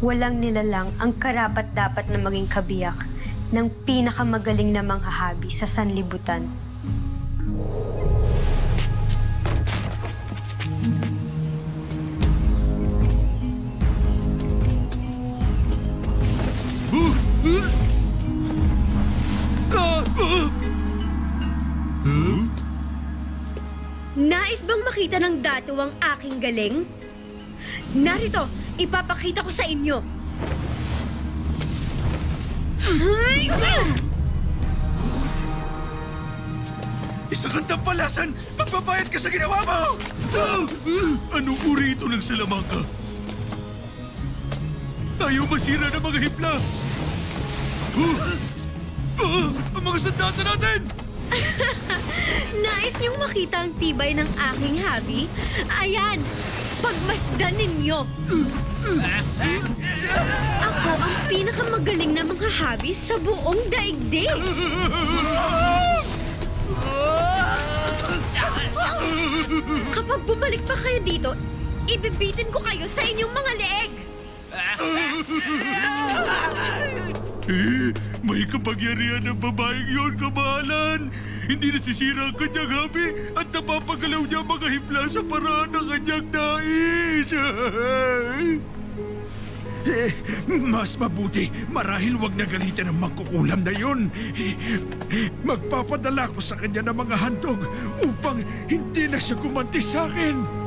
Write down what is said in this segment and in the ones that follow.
Walang nilalang ang karapat-dapat na maging kabiyak ng pinakamagaling na manghahabi sa sanlibutan. Nais bang makita ng dato ang aking galing? Narito, ipapakita ko sa inyo. Isa kang tampalasan! Magbabayad ka sa ginawa mo! Anong uri ito ng salamangka? Ayaw masira ng mga hipla! Ang mga sandata natin! Nais niyong makita ang tibay ng aking habi? Ayan, pagmasdan ninyo. Ako ang pinakamagaling na mga habi sa buong daigdig. Kapag bumalik pa kayo dito, ibibitin ko kayo sa inyong mga leeg. May kapangyarihan ng babaeng yun, kamahalan! Hindi nasisira ang kanyang habi at napapagalaw niya mga hipla sa paraan ng kanyang nais! Mas mabuti, marahil wag na galitin ang mangkukulam na yun. Magpapadala ko sa kanya ng mga handog upang hindi na siya gumanti sa akin.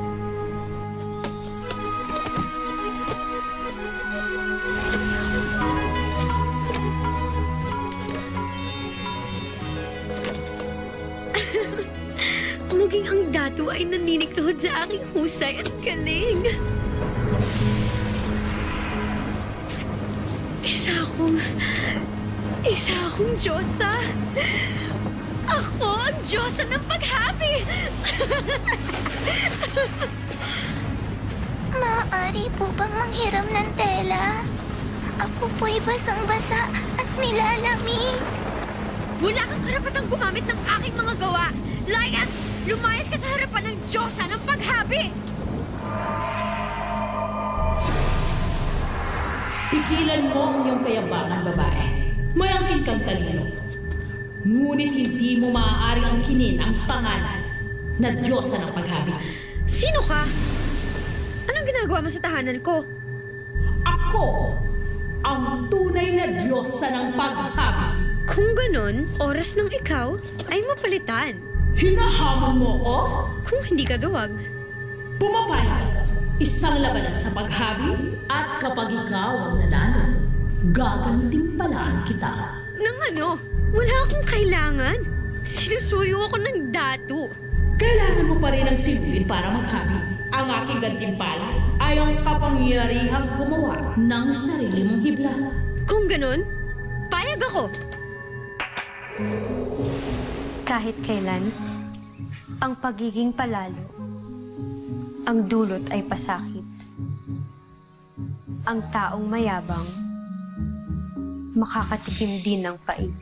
Maging ang dato ay naninikod sa aking husay at galing. Isa akong Diyosa. Ako ang Diyosa ng paghabi. Maaari po bang manghiram ng tela? Ako po'y basang-basa at nilalamig. Wala kang karapatang gumamit ng aking mga gawa. Layas! Lumayas ka sa harapan ng Diyosa ng paghabi! Pigilan mo ang iyong kayabangan, babae. May angkin kang talino. Ngunit hindi mo maaaring angkinin ang pangalan na Diyosa ng paghabi. Sino ka? Anong ginagawa mo sa tahanan ko? Ako ang tunay na Diyosa ng paghabi. Kung ganun, oras ng ikaw ay mapalitan. Hinahamon mo ko? Kung hindi ka gawag. Pumapayag ako. Isang labanan sa paghabi at kapag ikaw ang nanalo, gagantimpalaan kita. Nang ano? Wala akong kailangan. Sinusuyo ako ng dato. Kailangan mo pa rin ang silbihin para maghabi. Ang aking gantimpala ay ang kapangyarihang gumawa ng sarili mong hibla. Kung ganun, payag ako. Kahit kailan, ang pagiging palalo, ang dulot ay pasakit. Ang taong mayabang, makakatikim din ng pait.